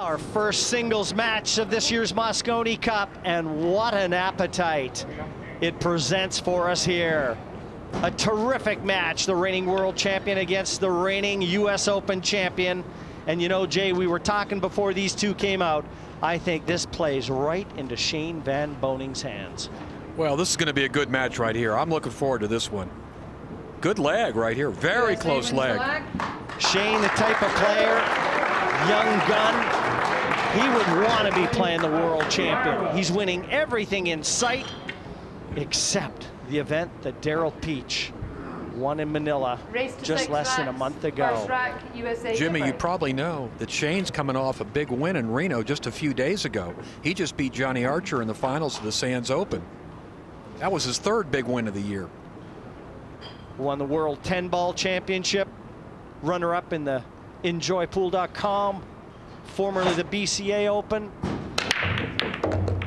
Our first singles match of this year's Mosconi Cup, and what an appetite it presents for us here. A terrific match, the reigning world champion against the reigning US Open champion. And you know, Jay, we were talking before these two came out. I think this plays right into Shane Van Boening's hands. Well, this is going to be a good match right here. I'm looking forward to this one. Good leg right here, very close leg. Shane, the type of player, young gun, he would want to be playing the world champion. He's winning everything in sight except the event that Daryl Peach won in Manila just less than a month ago. Jimmy, you probably know that Shane's coming off a big win in Reno just a few days ago. He just beat Johnny Archer in the finals of the Sands Open. That was his third big win of the year. Won the World 10-Ball Championship, runner-up in the EnjoyPool.com, formerly the BCA Open.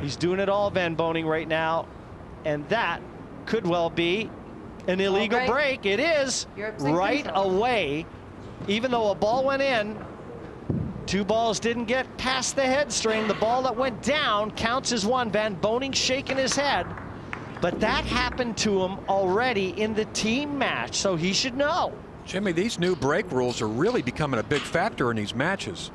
He's doing it all, Van Boening, right now, and that could well be an illegal break. It is right away. Even though a ball went in, two balls didn't get past the head string. The ball that went down counts as one. Van Boening shaking his head. But that happened to him already in the team match, so he should know. Jimmy, these new break rules are really becoming a big factor in these matches.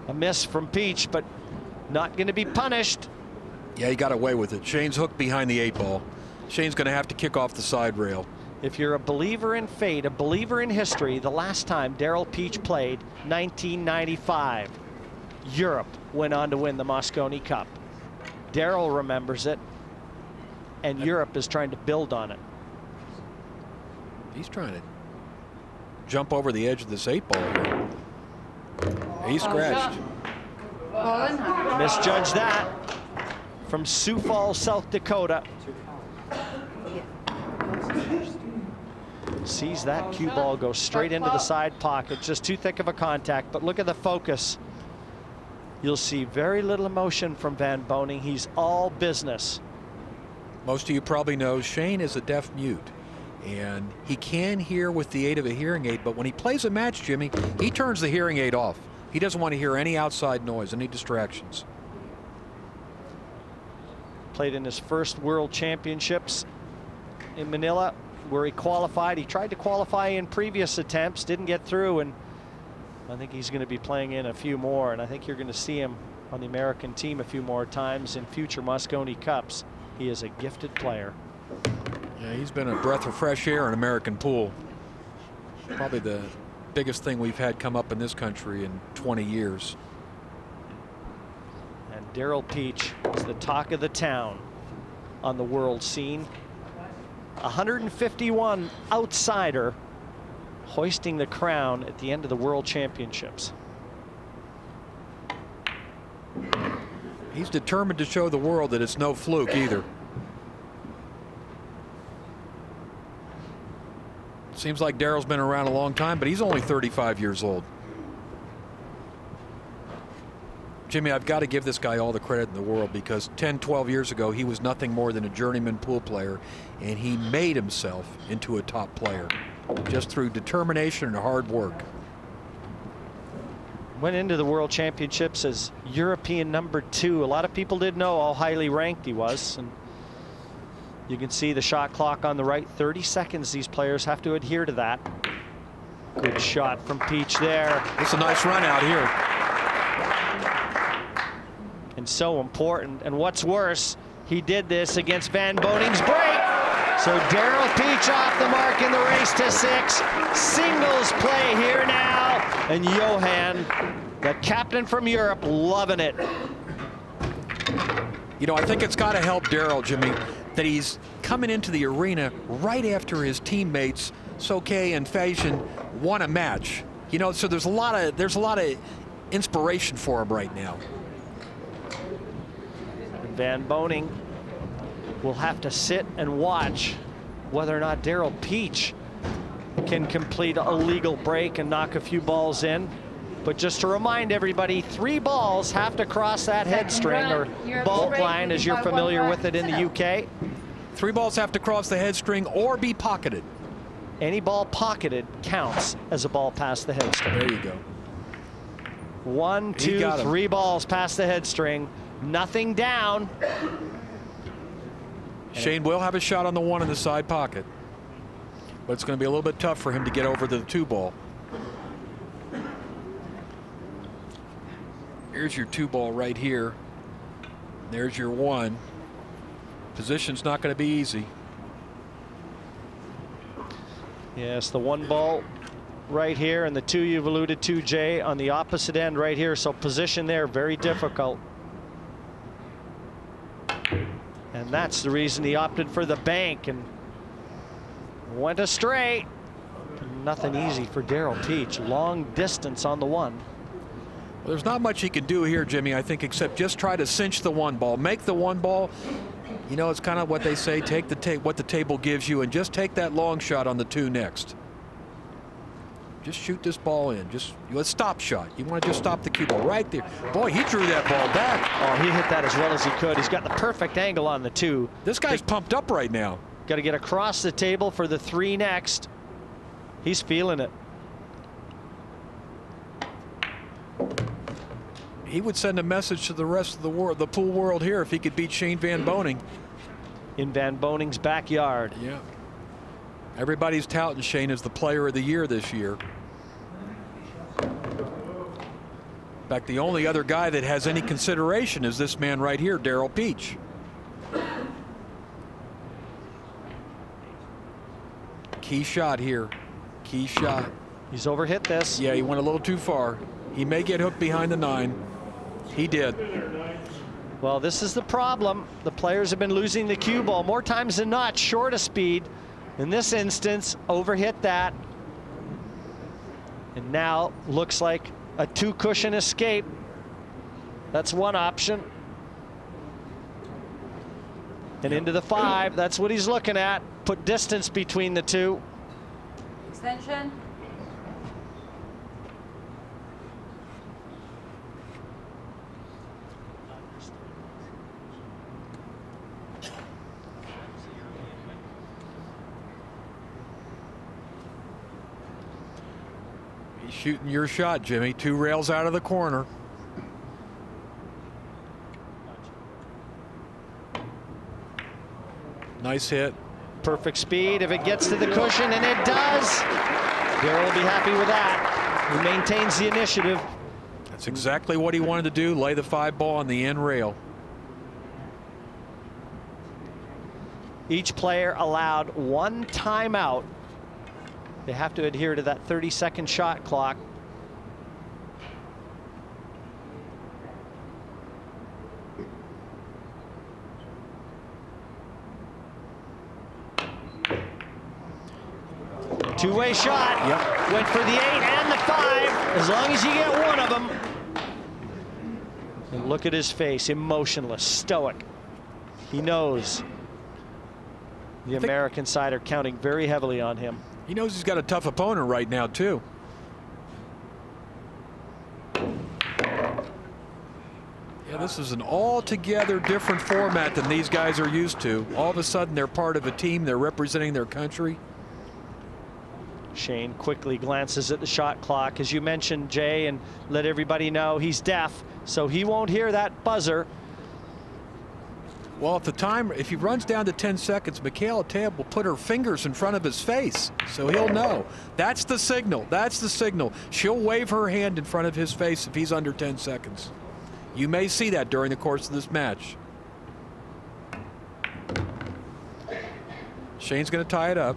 A miss from Peach, but not going to be punished. Yeah, he got away with it. Shane's hooked behind the 8-ball. Shane's going to have to kick off the side rail. If you're a believer in fate, a believer in history, the last time Daryl Peach played, 1995. Europe went on to win the Mosconi Cup. Daryl remembers it, and Europe is trying to build on it. He's trying to jump over the edge of this 8-ball here. He scratched. Misjudged that from Sioux Falls, South Dakota. Sees that cue ball go straight into the side pocket. Just too thick of a contact, but look at the focus. You'll see very little emotion from Van Boening. He's all business. Most of you probably know Shane is a deaf mute, and he can hear with the aid of a hearing aid, but when he plays a match, Jimmy, he turns the hearing aid off. He doesn't want to hear any outside noise, any distractions. Played in his first World Championships in Manila, where he qualified. He tried to qualify in previous attempts, didn't get through, and I think he's going to be playing in a few more, and I think you're going to see him on the American team a few more times in future Mosconi Cups. He is a gifted player. Yeah, he's been a breath of fresh air in American pool. Probably the biggest thing we've had come up in this country in 20 years. And Daryl Peach is the talk of the town on the world scene. 151 outsider, hoisting the crown at the end of the World Championships. He's determined to show the world that it's no fluke either. Seems like Daryl's been around a long time, but he's only 35 years old. Jimmy, I've got to give this guy all the credit in the world, because 10, 12 years ago, he was nothing more than a journeyman pool player, and he made himself into a top player just through determination and hard work. Went into the World Championships as European #2. A lot of people didn't know how highly ranked he was. And you can see the shot clock on the right. 30 seconds. These players have to adhere to that. Good shot from Peach there. It's a nice run out here. And so important. And what's worse, he did this against Van Boening's break. So Daryl Peach off the mark in the race to 6. Singles play here now. And Johan, the captain from Europe, loving it. You know, I think it's got to help Daryl, Jimmy, that he's coming into the arena right after his teammates, Soke and Fajon, won a match. You know, so there's a lot of inspiration for him right now. Van Boening will have to sit and watch whether or not Daryl Peach can complete a legal break and knock a few balls in. But just to remind everybody, 3 balls have to cross that head string, or bulk line as you're familiar with it in the UK. 3 balls have to cross the head string or be pocketed. Any ball pocketed counts as a ball past the head string. There you go. 1, 2, 3 balls past the head string. Nothing down. Shane will have a shot on the 1 in the side pocket, but it's going to be a little bit tough for him to get over to the 2 ball. Here's your 2 ball right here. There's your 1. Position's not going to be easy. Yes, the 1 ball right here, and the 2 you've alluded to, Jay, on the opposite end right here. So position there, very difficult. And that's the reason he opted for the bank and went astray. Nothing easy for Daryl Peach. Long distance on the 1. Well, there's not much he can do here, Jimmy, I think, except just try to cinch the 1 ball. Make the 1 ball. You know, it's kind of what they say, take what the table gives you, and just take that long shot on the 2 next. Just shoot this ball in. Just a stop shot. You want to just stop the cue ball right there. Boy, he drew that ball back. Oh, he hit that as well as he could. He's got the perfect angle on the 2. This guy's pumped up right now. Got to get across the table for the 3 next. He's feeling it. He would send a message to the rest of the world, the pool world here, if he could beat Shane Van Boening. In Van Boning's backyard. Yeah. Everybody's touting Shane as the player of the year this year. In fact, the only other guy that has any consideration is this man right here, Daryl Peach. Key shot here. Key shot. He's overhit this. Yeah, he went a little too far. He may get hooked behind the 9. He did. Well, this is the problem. The players have been losing the cue ball more times than not, short of speed. In this instance, overhit that. And now looks like a 2 cushion escape. That's one option. And into the 5, that's what he's looking at. Put distance between the 2. Extension. He's shooting your shot, Jimmy. 2 rails out of the corner. Nice hit. Perfect speed if it gets to the cushion, and it does. Daryl will be happy with that. He maintains the initiative. That's exactly what he wanted to do, lay the 5 ball on the end rail. Each player allowed 1 timeout. They have to adhere to that 30-second shot clock. Two-way shot. Yep. Went for the 8 and the 5, as long as you get one of them. And look at his face, emotionless, stoic. He knows the American side are counting very heavily on him. He knows he's got a tough opponent right now, too. Yeah, this is an altogether different format than these guys are used to. All of a sudden, they're part of a team. They're representing their country. Shane quickly glances at the shot clock. As you mentioned, Jay, and let everybody know he's deaf, so he won't hear that buzzer. Well, if he runs down to 10 seconds, Michaela Tabb will put her fingers in front of his face, so he'll know. That's the signal. That's the signal. She'll wave her hand in front of his face if he's under 10 seconds. You may see that during the course of this match. Shane's going to tie it up.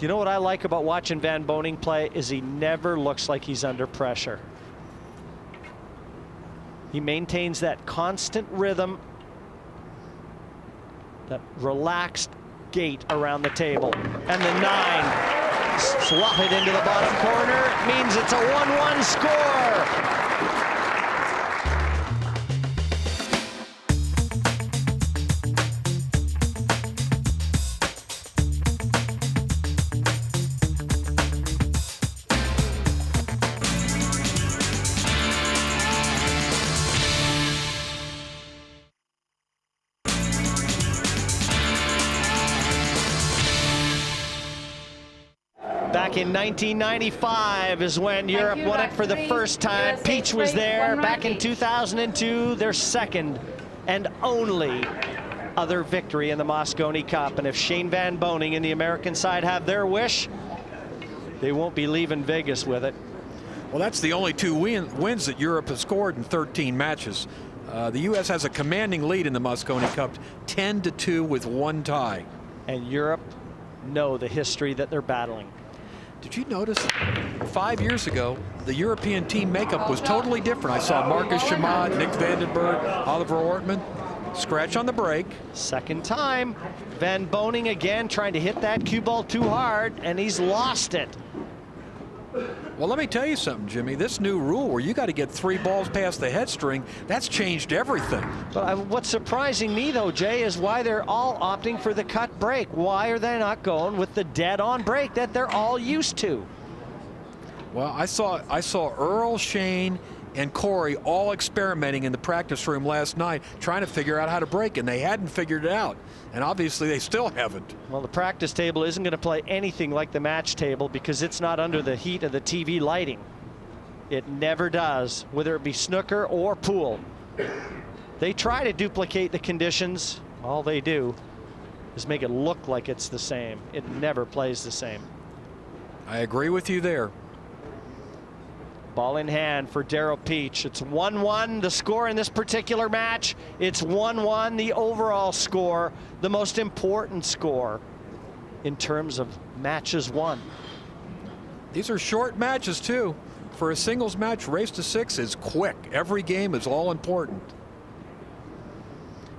You know what I like about watching Van Boening play is he never looks like he's under pressure. He maintains that constant rhythm, that relaxed gait around the table. And the 9 swap it into the bottom corner. It means it's a 1-1 score. Back in 1995 is when Europe won it for the first time. Peach was there back in 2002, their second and only other victory in the Mosconi Cup. And if Shane Van Boening and the American side have their wish, they won't be leaving Vegas with it. Well, that's the only two wins that Europe has scored in 13 matches. The U.S. has a commanding lead in the Mosconi Cup, 10-2 with one tie. And Europe know the history that they're battling. Did you notice 5 years ago, the European team makeup was totally different? I saw Marcus Chamad, Nick Vandenberg, Oliver Ortman. Scratch on the break. Second time. Van Boening again trying to hit that cue ball too hard, and he's lost it. Well, let me tell you something, Jimmy. This new rule where you got to get 3 balls past the head string, that's changed everything. But what's surprising me, though, Jay, is why they're all opting for the cut break. Why are they not going with the dead-on break that they're all used to? Well, I saw Earl, Shane, and Corey all experimenting in the practice room last night, trying to figure out how to break, and they hadn't figured it out. And obviously they still haven't. Well, the practice table isn't going to play anything like the match table because it's not under the heat of the TV lighting. It never does, whether it be snooker or pool. They try to duplicate the conditions. All they do is make it look like it's the same. It never plays the same. I agree with you there. Ball in hand for Daryl Peach. It's 1-1 the score in this particular match. It's 1-1 the overall score, the most important score in terms of matches won. These are short matches too. For a singles match, race to 6 is quick. Every game is all important.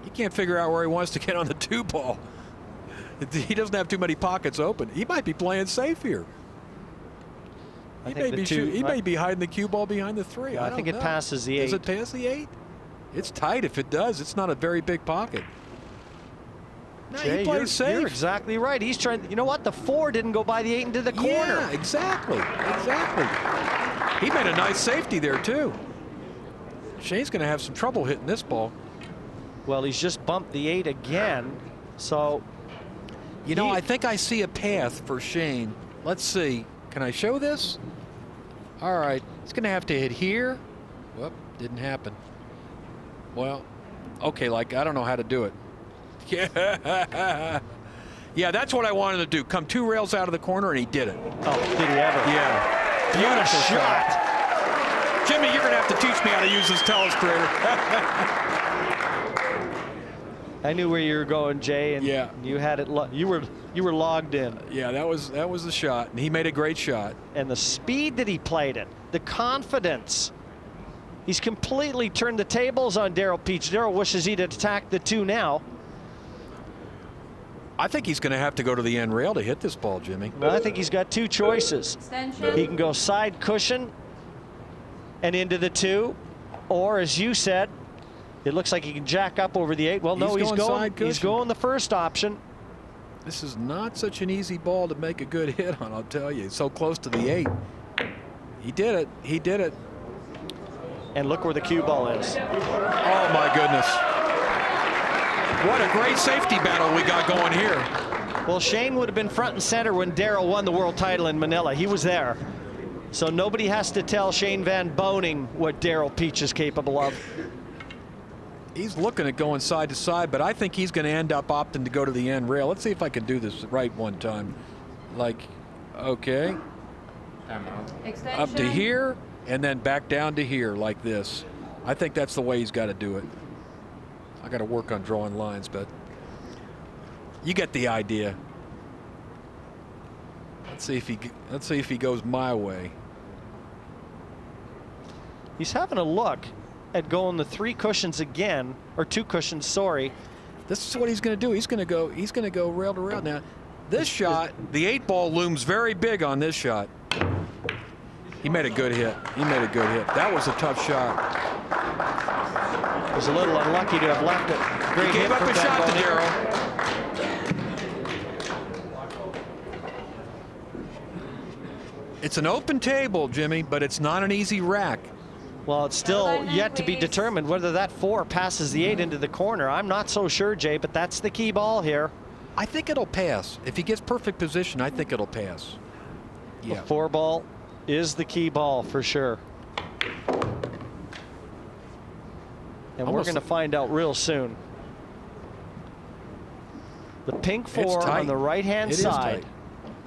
He can't figure out where he wants to get on the 2 ball. He doesn't have too many pockets open. He might be playing safe here. He may be hiding the cue ball behind the 3. I think it passes the 8. Does it pass the 8? It's tight. If it does, it's not a very big pocket. No, Jay, he plays safe. You're exactly right. He's trying. You know what? The 4 didn't go by the 8 into the corner. Yeah, exactly. He made a nice safety there too. Shane's going to have some trouble hitting this ball. Well, he's just bumped the 8 again. So, you know, I think I see a path for Shane. Let's see. Can I show this? All right. He's going to have to hit here. Whoop, didn't happen. Well, okay, like I don't know how to do it. Yeah. Yeah, that's what I wanted to do. Come 2 rails out of the corner, and he did it. Oh, did he ever? Yeah. Beautiful shot. Jimmy, you're going to have to teach me how to use this telestrator. I knew where you were going, Jay, and yeah, you had it. You were logged in. Yeah, that was the shot, and he made a great shot. And the speed that he played it, the confidence. He's completely turned the tables on Daryl Peach. Daryl wishes he'd attacked the 2 now. I think he's going to have to go to the end rail to hit this ball, Jimmy. Well, I think he's got 2 choices. Extension. He can go side cushion and into the 2, or as you said, it looks like he can jack up over the 8. Well, no, he's going the first option. This is not such an easy ball to make a good hit on, I'll tell you. It's so close to the 8. He did it. He did it. And look where the cue ball is. Oh, my goodness. What a great safety battle we got going here. Well, Shane would have been front and center when Daryl won the world title in Manila. He was there. So nobody has to tell Shane Van Boening what Daryl Peach is capable of. He's looking at going side to side, but I think he's going to end up opting to go to the end rail. Let's see if I can do this right one time. Like, okay. Extension. Up to here, and then back down to here like this. I think that's the way he's got to do it. I got to work on drawing lines, but you get the idea. Let's see if he goes my way. He's having a look at going the 3 cushions again, or 2 cushions, sorry. This is what he's going to do. He's going to go rail to rail. Now, this shot, the 8 ball looms very big on this shot. He made a good hit. That was a tough shot. He was a little unlucky to have left it. Great He gave hit up from a shot to Daryl. It's an open table, Jimmy, but it's not an easy rack. Well, it's still yet to be determined whether that 4 passes the 8 into the corner. I'm not so sure, Jay, but that's the key ball here. I think it'll pass. If he gets perfect position, I think it'll pass. Yeah. The 4 ball is the key ball for sure. And we're going to find out real soon. The pink 4 on the right-hand side.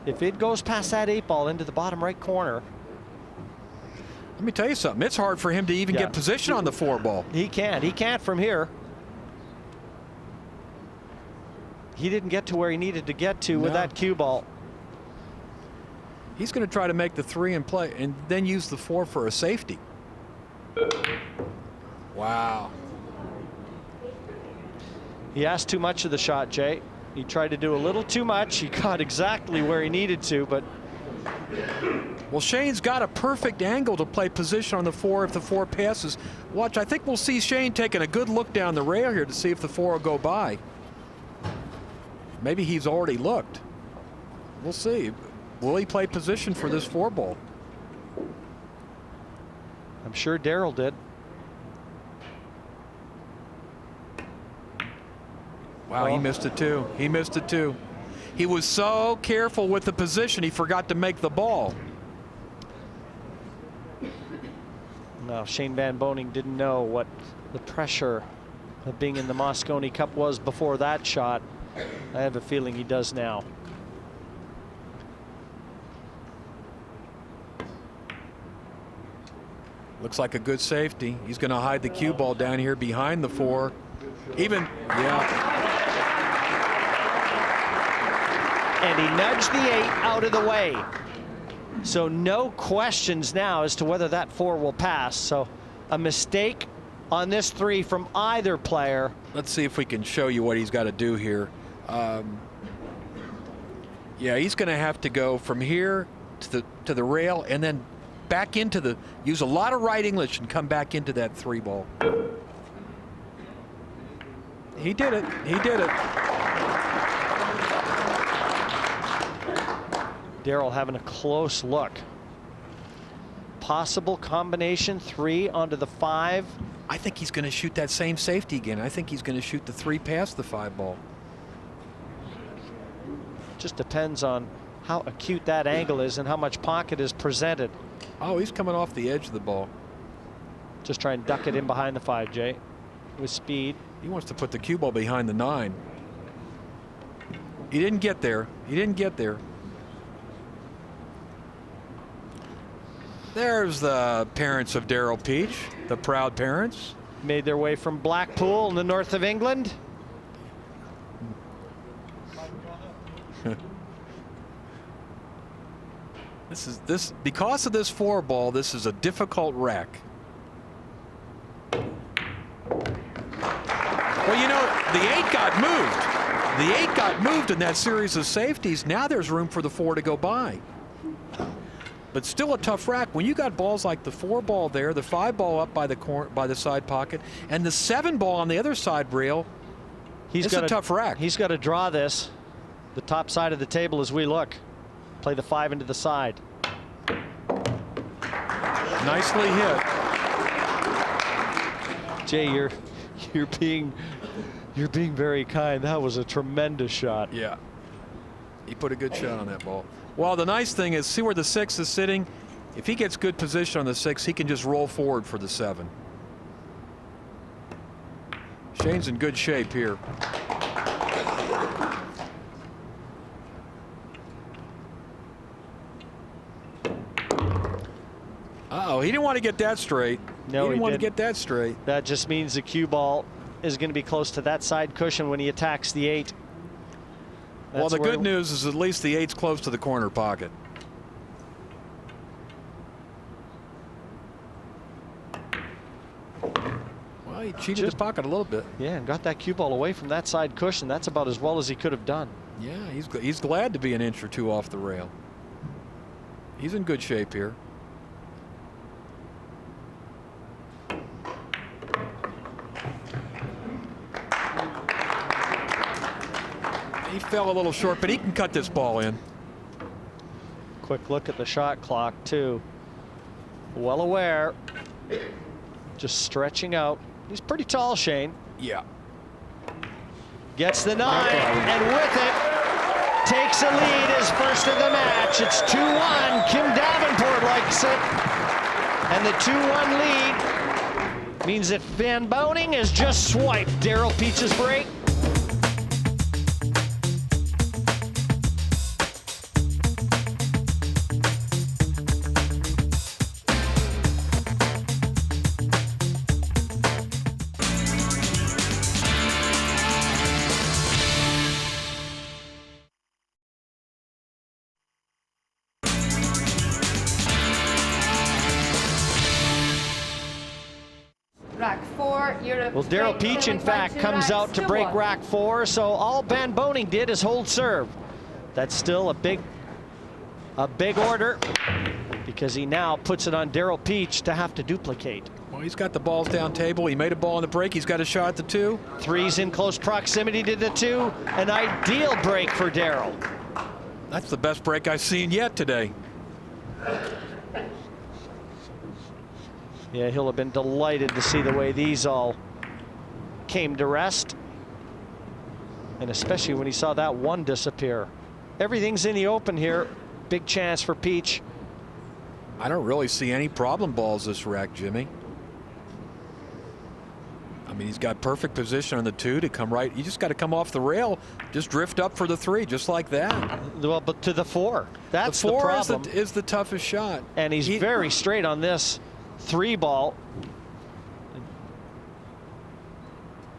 If it goes past that 8 ball into the bottom right corner. Let me tell you something. It's hard for him to even get position on the 4 ball. He can't. He can't from here. He didn't get to where he needed to get to with that cue ball. He's going to try to make the 3 and play, and then use the 4 for a safety. Wow. He asked too much of the shot, Jay. He tried to do a little too much. He got exactly where he needed to, but. Well, Shane's got a perfect angle to play position on the 4 if the 4 passes. Watch, I think we'll see Shane taking a good look down the rail here to see if the 4 will go by. Maybe he's already looked. We'll see. Will he play position for this 4 ball? I'm sure Daryl did. Wow, he missed it too. He missed it too. He was so careful with the position, he forgot to make the ball. No, Shane Van Boening didn't know what the pressure of being in the Mosconi Cup was before that shot. I have a feeling he does now. Looks like a good safety. He's going to hide the cue ball down here behind the 4. Even, And he nudged the 8 out of the way. So no questions now as to whether that 4 will pass. So a mistake on this 3 from either player. Let's see if we can show you what he's got to do here. Yeah, he's going to have to go from here to the rail and then back into the, use a lot of right English and come back into that 3 ball. He did it. He did it. Daryl having a close look. Possible combination 3 onto the 5. I think he's going to shoot that same safety again. I think he's going to shoot the 3 past the 5 ball. Just depends on how acute that angle is and how much pocket is presented. Oh, he's coming off the edge of the ball. Just try and duck it in behind the 5, Jay, with speed. He wants to put the cue ball behind the 9. He didn't get there. He didn't get there. There's the parents of Daryl Peach, the proud parents. Made their way from Blackpool in the north of England. Because of this 4 ball, this is a difficult rack. Well, you know, the 8 got moved. The 8 got moved in that series of safeties. Now there's room for the 4 to go by. But still a tough rack. When you got balls like the 4 ball there, the 5 ball up by the side pocket, and the 7 ball on the other side rail, it's a tough rack. He's got to draw this, the top side of the table as we look. Play the 5 into the side. Nicely hit. Jay, you're being very kind. That was a tremendous shot. Yeah. He put a good shot on that ball. Well, the nice thing is, see where the 6 is sitting? If he gets good position on the 6, he can just roll forward for the 7. Shane's in good shape here. Uh-oh, he didn't want to get that straight. No, he didn't want to get that straight. That just means the cue ball is going to be close to that side cushion when he attacks the 8. Well, the good news is at least the 8's close to the corner pocket. Well, he cheated his pocket a little bit. Yeah, and got that cue ball away from that side cushion. That's about as well as he could have done. Yeah, he's glad to be an inch or 2 off the rail. He's in good shape here. He fell a little short, but he can cut this ball in. Quick look at the shot clock, too. Well aware. Just stretching out. He's pretty tall, Shane. Yeah. Gets the 9, and with it, takes a lead, his first of the match. It's 2-1. Kim Davenport likes it. And the 2-1 lead means that Van Boening has just swiped Daryl Peach's break. Rack 4, Europe. Well, Daryl Peach, in fact, comes out to break rack 4, so all Van Boening did is hold serve. That's still a big order, because he now puts it on Daryl Peach to have to duplicate. Well, he's got the balls down table. He made a ball in the break. He's got a shot at the 2. Three's in close proximity to the 2. An ideal break for Daryl. That's the best break I've seen yet today. Yeah, he'll have been delighted to see the way these all came to rest. And especially when he saw that 1 disappear. Everything's in the open here. Big chance for Peach. I don't really see any problem balls this rack, Jimmy. I mean, he's got perfect position on the 2 to come right. You just got to come off the rail, just drift up for the 3, just like that. Well, but to the 4. That's the 4 problem. is the toughest shot. And he's very straight on this 3 ball.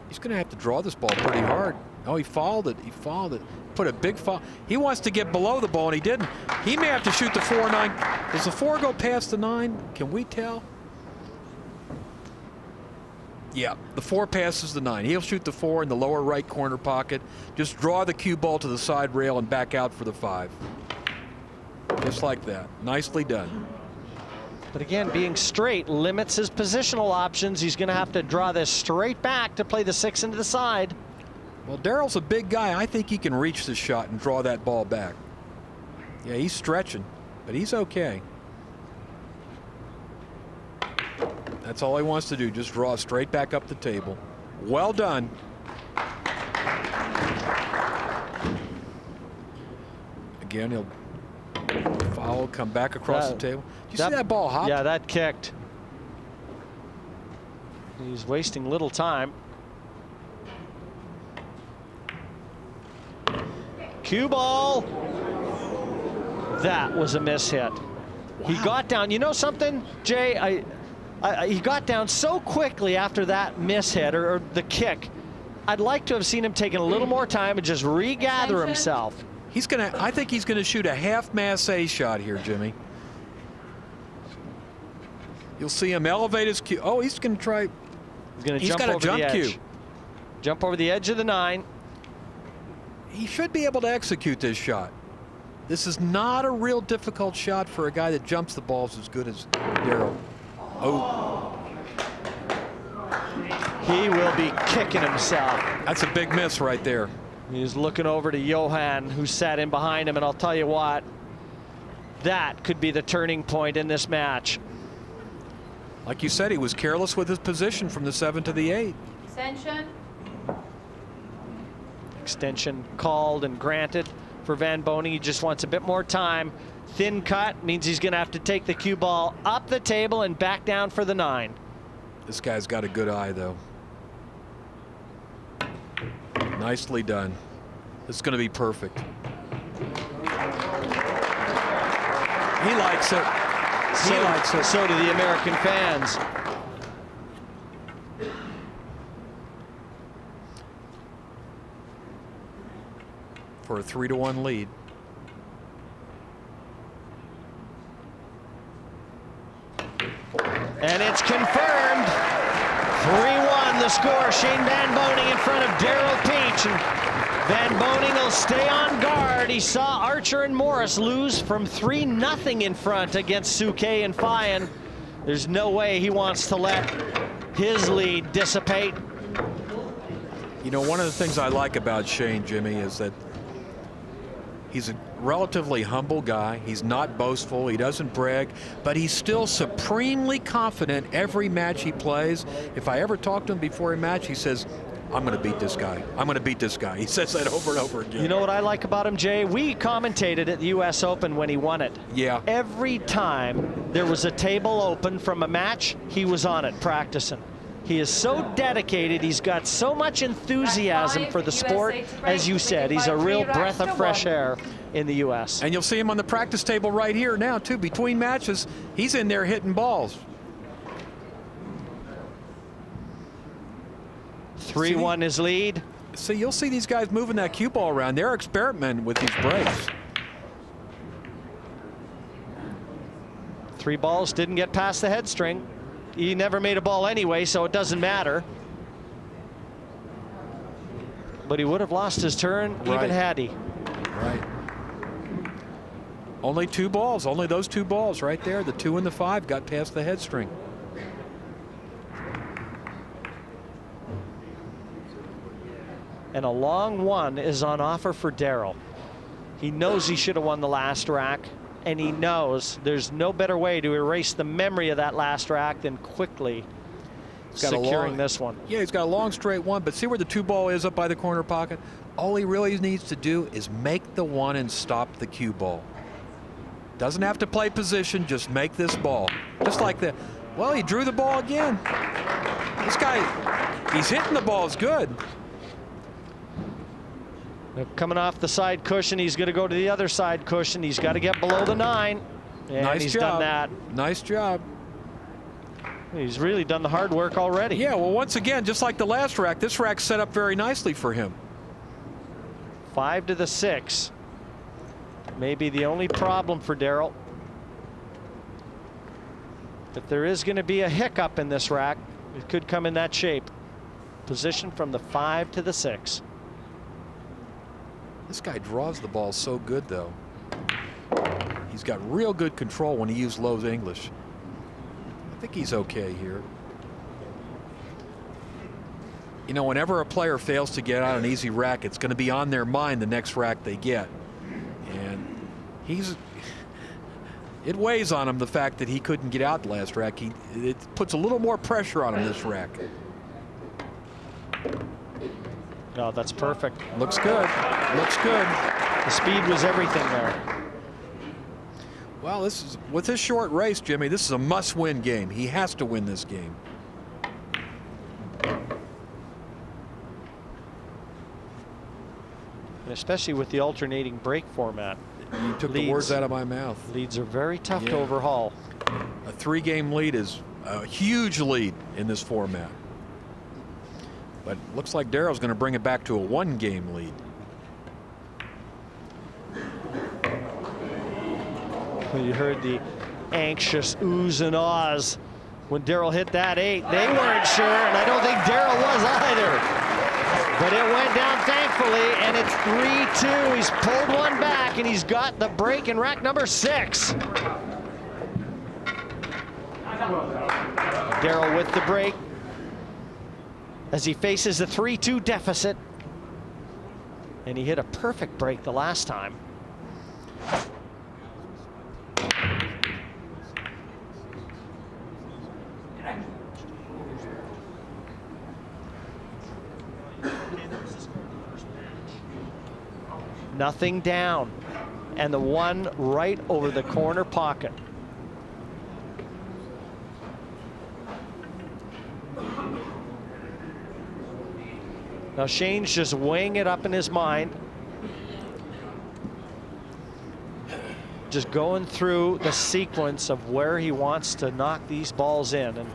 He's going to have to draw this ball pretty hard. Oh, he fouled it. He fouled it. Put a big foul. He wants to get below the ball, and he didn't. He may have to shoot the 4-9. Does the 4 go past the 9? Can we tell? Yeah, the 4 passes the 9. He'll shoot the 4 in the lower right corner pocket. Just draw the cue ball to the side rail and back out for the 5. Just like that. Nicely done. But again, being straight limits his positional options. He's going to have to draw this straight back to play the 6 into the side. Well, Daryl's a big guy. I think he can reach the shot and draw that ball back. Yeah, he's stretching, but he's okay. That's all he wants to do, just draw straight back up the table. Well done. Again, he'll foul, come back across the table. Did you see that ball hop? Yeah, that kicked. He's wasting little time. Cue ball. That was a miss hit. Wow. He got down. You know something, Jay? He got down so quickly after that miss hit or the kick. I'd like to have seen him taking a little more time and just regather himself. I think he's gonna shoot a half mass A shot here, Jimmy. You'll see him elevate his cue. Oh, he's gonna try. He's gonna jump over the edge. Cue. Jump over the edge of the 9. He should be able to execute this shot. This is not a real difficult shot for a guy that jumps the balls as good as Daryl. Oh. He will be kicking himself. That's a big miss right there. He's looking over to Johan, who sat in behind him, and I'll tell you what, that could be the turning point in this match. Like you said, he was careless with his position from the 7 to the 8. Extension. Extension called and granted for Van Boening. He just wants a bit more time. Thin cut means he's going to have to take the cue ball up the table and back down for the 9. This guy's got a good eye, though. Nicely done. This is going to be perfect. He likes it. He likes it. So do the American fans. For a 3-1 lead. And it's confirmed. 3-1 the score. Shane Van Boening in front of Daryl Peach. And Van Boening will stay on guard. He saw Archer and Morris lose from 3-0 in front against Souquet and Fyan. There's no way he wants to let his lead dissipate. You know, one of the things I like about Shane, Jimmy, is that he's a relatively humble guy. He's not boastful. He doesn't brag, but he's still supremely confident every match he plays. If I ever talk to him before a match, he says, I'm going to beat this guy. I'm going to beat this guy. He says that over and over again. You know what I like about him, Jay? We commentated at the U.S. Open when he won it. Yeah. Every time there was a table open from a match, he was on it practicing. He is so dedicated. He's got so much enthusiasm for the sport. As you said, he's a real breath of fresh air in the U.S. And you'll see him on the practice table right here now, too. Between matches, he's in there hitting balls. 3-1 his lead. See, you'll see these guys moving that cue ball around. They're experimenting with these breaks. 3 balls, didn't get past the head string. He never made a ball anyway, so it doesn't matter. But he would have lost his turn even had he. Right. Only 2 balls, only those 2 balls right there. The 2 and the 5 got past the head string. And a long one is on offer for Daryl. He knows he should have won the last rack, and he knows there's no better way to erase the memory of that last rack than quickly securing this one. Yeah, he's got a long straight one, but see where the 2 ball is up by the corner pocket? All he really needs to do is make the one and stop the cue ball. Doesn't have to play position, just make this ball. Just like that. Well, he drew the ball again. This guy, he's hitting the balls good. Coming off the side cushion, he's going to go to the other side cushion. He's got to get below the 9. And nice he's job. done that. Nice job. He's really done the hard work already. Yeah, well, once again, just like the last rack, this rack's set up very nicely for him. 5 to the 6. Maybe the only problem for Daryl. If there is going to be a hiccup in this rack, it could come in that shape. Position from the 5 to the 6. This guy draws the ball so good, though. He's got real good control when he used Lowe's English. I think he's okay here. You know, whenever a player fails to get out an easy rack, it's going to be on their mind the next rack they get. And it weighs on him, the fact that he couldn't get out the last rack. It puts a little more pressure on him this rack. Oh, that's perfect. Looks good. Looks good. The speed was everything there. Well, this is, with this short race, Jimmy, this is a must-win game. He has to win this game. And especially with the alternating break format. You took the words out of my mouth. Leads are very tough to overhaul. A 3-game lead is a huge lead in this format. But looks like Daryl's going to bring it back to a 1-game lead. Well, you heard the anxious oohs and ahs when Daryl hit that 8. They weren't sure, and I don't think Daryl was either. But it went down thankfully, and it's 3-2. He's pulled one back, and he's got the break in rack number 6. Daryl with the break as he faces a 3-2 deficit. And he hit a perfect break the last time. Nothing down, and the one right over the corner pocket. Now Shane's just weighing it up in his mind. Just going through the sequence of where he wants to knock these balls in and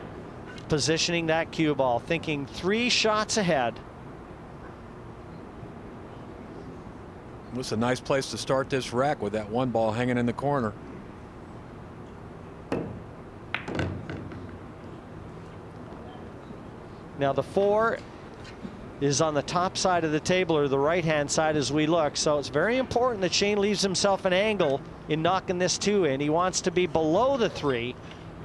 positioning that cue ball, thinking 3 shots ahead. It's a nice place to start this rack with that 1 ball hanging in the corner. Now the 4 is on the top side of the table, or the right-hand side as we look. So it's very important that Shane leaves himself an angle in knocking this 2 in. He wants to be below the 3.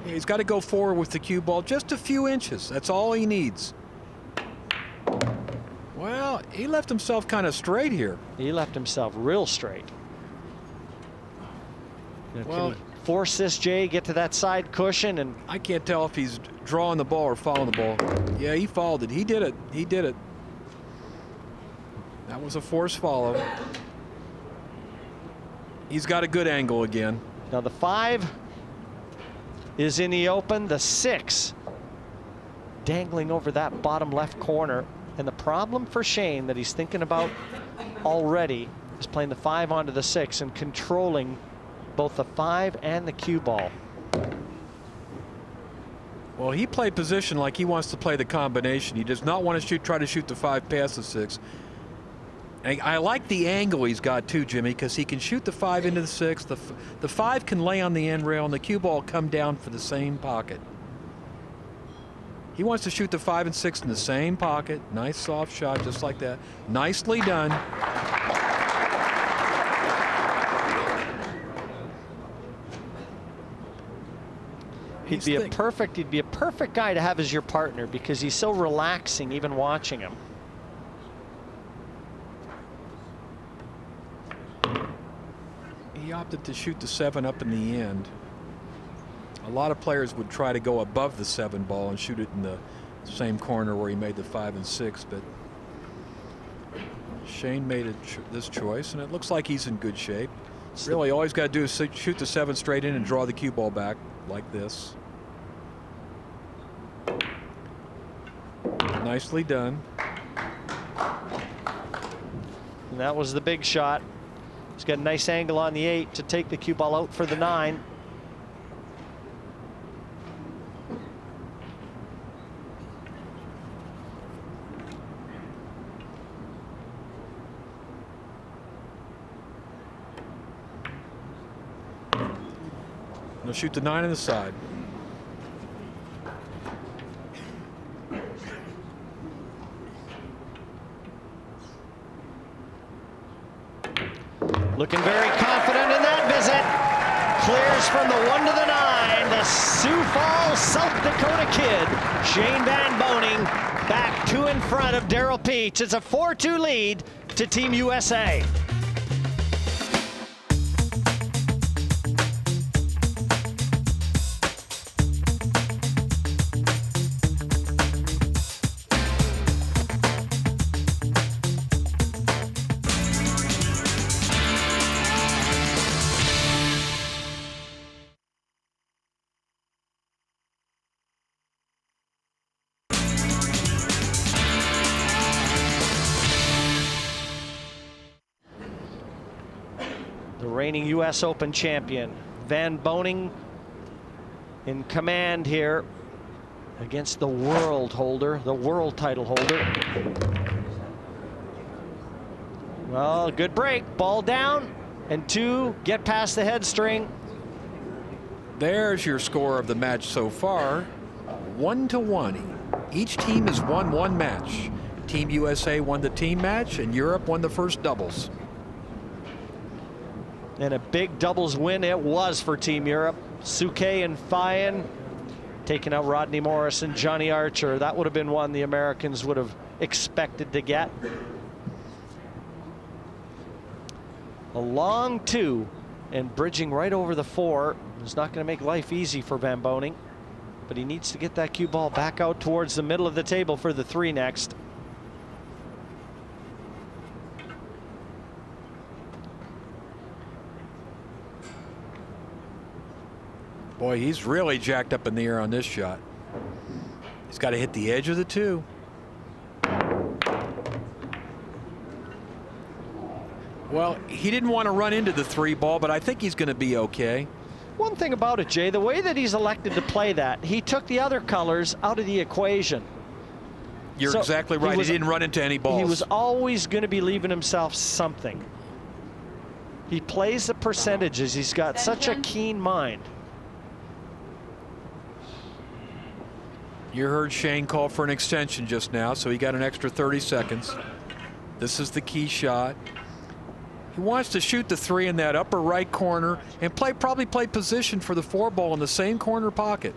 He's got to go forward with the cue ball just a few inches. That's all he needs. Well, he left himself kind of straight here. He left himself real straight. Well, can he force this, Jay, get to that side cushion? And I can't tell if he's drawing the ball or following the ball. Yeah, he followed it. He did it. He did it. That was a force follow. He's got a good angle again. Now the 5 is in the open. The 6 dangling over that bottom left corner. And the problem for Shane that he's thinking about already is playing the 5 onto the 6 and controlling both the 5 and the cue ball. Well, he played position like he wants to play the combination. He does not want to try to shoot the 5 past the 6. And I like the angle he's got too, Jimmy, because he can shoot the 5 into the 6. The 5 can lay on the end rail, and the cue ball come down for the same pocket. He wants to shoot the 5 and 6 in the same pocket. Nice soft shot, just like that. Nicely done. He'd be a perfect guy to have as your partner because he's so relaxing even watching him. He opted to shoot the 7 up in the end. A lot of players would try to go above the 7 ball and shoot it in the same corner where he made the 5 and 6, but Shane made this choice, and it looks like he's in good shape. Really, all he's got to do is shoot the 7 straight in and draw the cue ball back like this. Nicely done. And that was the big shot. He's got a nice angle on the 8 to take the cue ball out for the 9. He'll shoot the 9 on the side. Looking very confident in that visit. Clears from the 1 to the 9. The Sioux Falls, South Dakota kid, Shane Van Boening, back 2 in front of Daryl Peach. It's a 4-2 lead to Team USA. The reigning U.S. Open champion, Van Boening, in command here against the world holder, the world title holder. Well, good break. Ball down, and 2 get past the head string. There's your score of the match so far. 1-1. Each team has won 1 match. Team USA won the team match, and Europe won the first doubles. And a big doubles win it was for Team Europe. Suke and Fayen taking out Rodney Morris and Johnny Archer. That would have been one the Americans would have expected to get. A long 2 and bridging right over the 4 is not going to make life easy for Van Boening, but he needs to get that cue ball back out towards the middle of the table for the 3 next. Boy, he's really jacked up in the air on this shot. He's got to hit the edge of the 2. Well, he didn't want to run into the 3 ball, but I think he's going to be okay. One thing about it, Jay, the way that he's elected to play that, he took the other colors out of the equation. You're exactly right. He didn't run into any balls. He was always going to be leaving himself something. He plays the percentages. He's got such a keen mind. You heard Shane call for an extension just now, so he got an extra 30 seconds. This is the key shot. He wants to shoot the 3 in that upper right corner and probably play position for the 4 ball in the same corner pocket.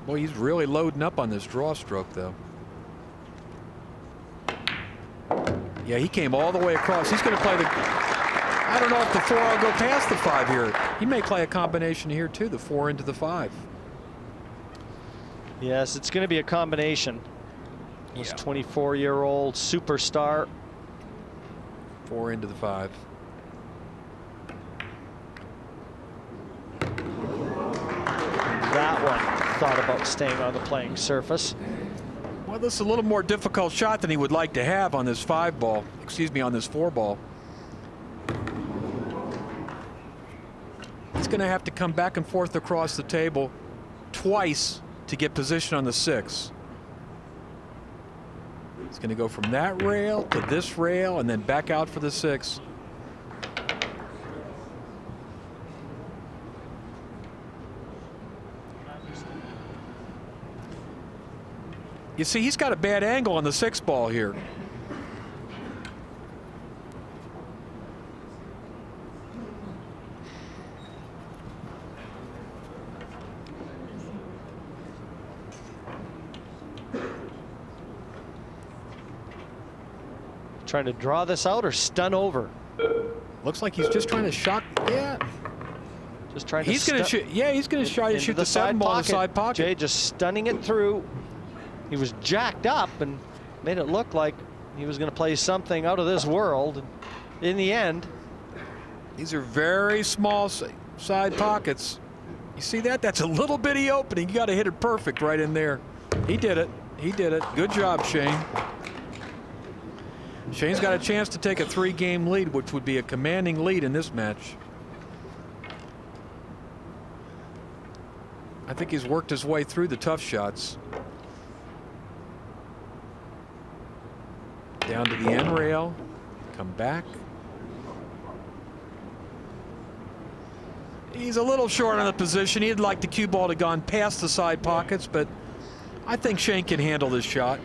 Boy, he's really loading up on this draw stroke, though. Yeah, he came all the way across. He's going to play the... I don't know if the 4 will go past the 5 here. He may play a combination here, too, the 4 into the 5. Yes, it's going to be a combination. This 24-year-old superstar. 4 into the 5. That one thought about staying on the playing surface. Well, this is a little more difficult shot than he would like to have on this 5 ball. Excuse me, on this 4 ball. He's going to have to come back and forth across the table twice to get position on the 6. He's going to go from that rail to this rail and then back out for the 6. You see, he's got a bad angle on the 6 ball here. Trying to draw this out or stun over? Looks like he's just trying to shot. Yeah. Just trying to. He's going to shoot. Yeah, he's going to try to shoot the 7 ball in the side pocket. Jay just stunning it through. He was jacked up and made it look like he was going to play something out of this world. In the end, these are very small side pockets. You see that? That's a little bitty opening. You got to hit it perfect right in there. He did it. He did it. Good job, Shane. Shane's got a chance to take a 3-game lead, which would be a commanding lead in this match. I think he's worked his way through the tough shots. Down to the end rail, come back. He's a little short on the position. He'd like the cue ball to gone past the side pockets, but I think Shane can handle this shot.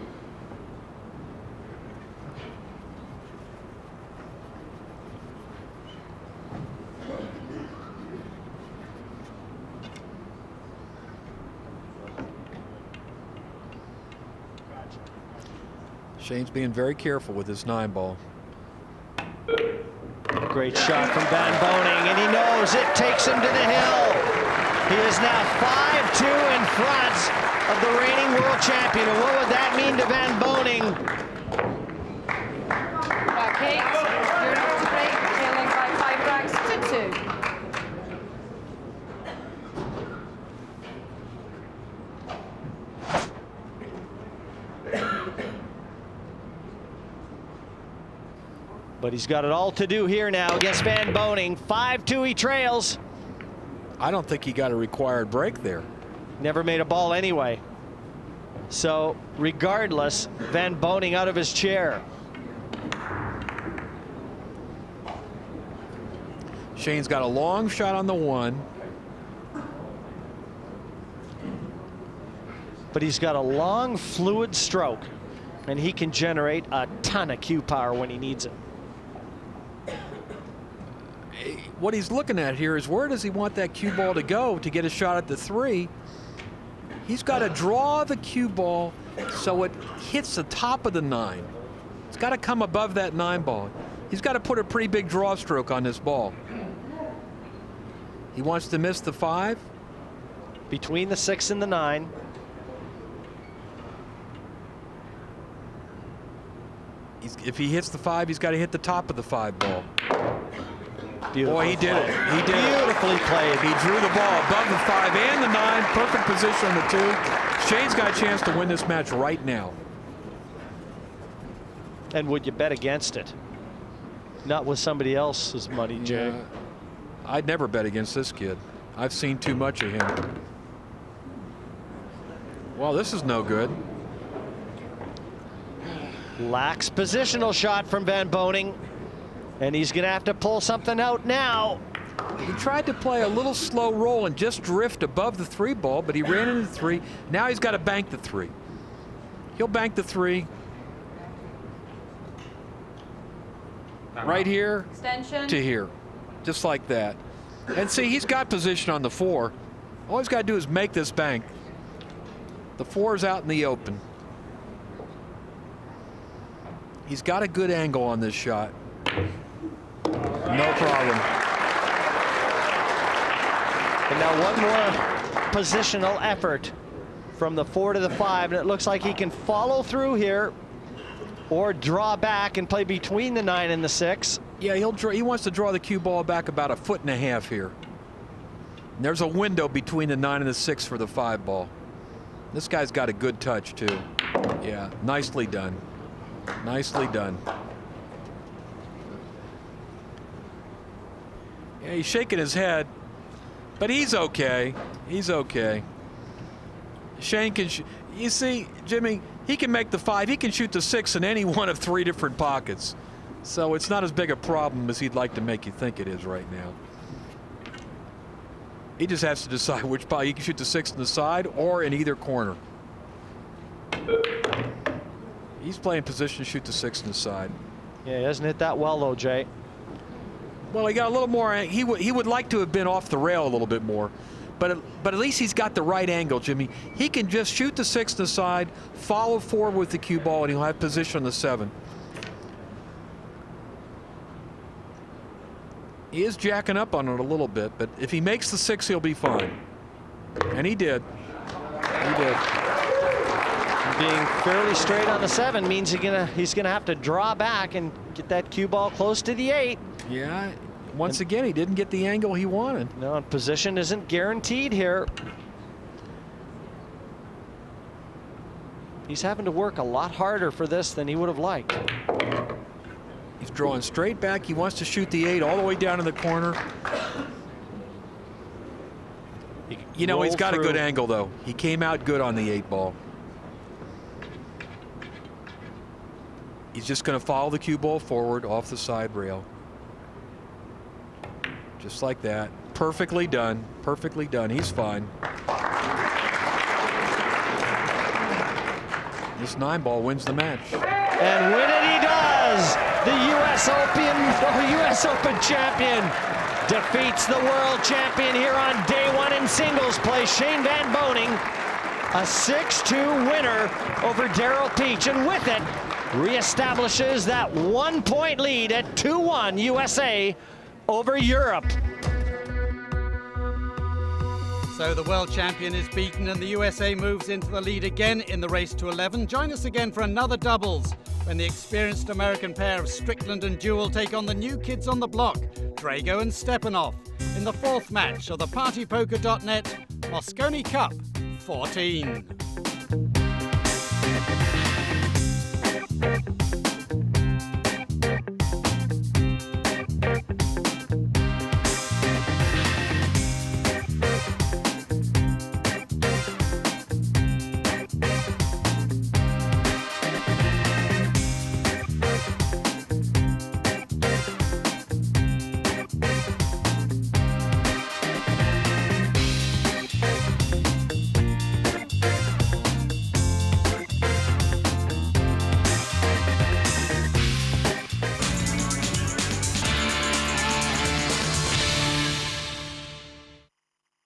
Shane's being very careful with his 9 ball. Great shot from Van Boening, and he knows it takes him to the hill. He is now 5-2 in front of the reigning world champion. And what would that mean to Van Boening? Rack 8, Europe 3, trailing by 5 racks to 2. But he's got it all to do here now against Van Boening. 5-2 he trails. I don't think he got a required break there. Never made a ball anyway. So regardless, Van Boening out of his chair. Shane's got a long shot on the 1. But he's got a long, fluid stroke, and he can generate a ton of cue power when he needs it. What he's looking at here is where does he want that cue ball to go to get a shot at the 3. He's got to draw the cue ball so it hits the top of the 9. It's got to come above that 9 ball. He's got to put a pretty big draw stroke on this ball. He wants to miss the 5. Between the 6 and the 9. If he hits the 5, he's got to hit the top of the 5 ball. Beautiful. Boy, he did it. He did it. Beautifully played. He drew the ball above the 5 and the 9. Perfect position on the 2. Shane's got a chance to win this match right now. And would you bet against it? Not with somebody else's money, Jay. Yeah, I'd never bet against this kid. I've seen too much of him. Well, this is no good. Lax positional shot from Van Boening. And he's going to have to pull something out now. He tried to play a little slow roll and just drift above the 3 ball, but he ran into the 3. Now he's got to bank the 3. He'll bank the 3. Right here Extension. to here. Just like that. And see, he's got position on the 4. All he's got to do is make this bank. The 4 is out in the open. He's got a good angle on this shot. No problem. And now one more positional effort from the 4 to the 5, and it looks like he can follow through here or draw back and play between the 9 and the 6. Yeah, he wants to draw the cue ball back about 1.5 feet here. And there's a window between the 9 and the 6 for the 5 ball. This guy's got a good touch too. Yeah, nicely done. Nicely done. Yeah, he's shaking his head, but he's okay. He's okay. Shane can, you see, Jimmy, he can make the 5. He can shoot the 6 in any one of 3 different pockets. So it's not as big a problem as he'd like to make you think it is right now. He just has to decide which pocket. He can shoot the 6 in the side or in either corner. He's playing position to shoot the 6 in the side. Yeah, he hasn't hit that well though, Jay. Well, he got a little more. He would like to have been off the rail a little bit more, but at least he's got the right angle, Jimmy. He can just shoot the 6 in the side, follow forward with the cue ball, and he'll have position on the 7. He is jacking up on it a little bit, but if he makes the 6, he'll be fine. And he did. He did. Being fairly straight on the 7 means he's gonna have to draw back and get that cue ball close to the 8. Yeah. Once again, he didn't get the angle he wanted. No, and position isn't guaranteed here. He's having to work a lot harder for this than he would have liked. He's drawing straight back. He wants to shoot the 8 all the way down in the corner. You know, he's got a good angle, though. He came out good on the 8 ball. He's just going to follow the cue ball forward off the side rail. Just like that. Perfectly done. Perfectly done. He's fine. This 9 ball wins the match. And win it he does! The US Open champion defeats the world champion here on day 1 in singles play, Shane Van Boening. A 6-2 winner over Daryl Peach, and with it, reestablishes that 1-point lead at 2-1 USA over Europe. So the world champion is beaten and the USA moves into the lead again in the race to 11. Join us again for another doubles when the experienced American pair of Strickland and Jewell take on the new kids on the block, Drago and Stepanov, in the 4th match of the PartyPoker.net Mosconi Cup 14.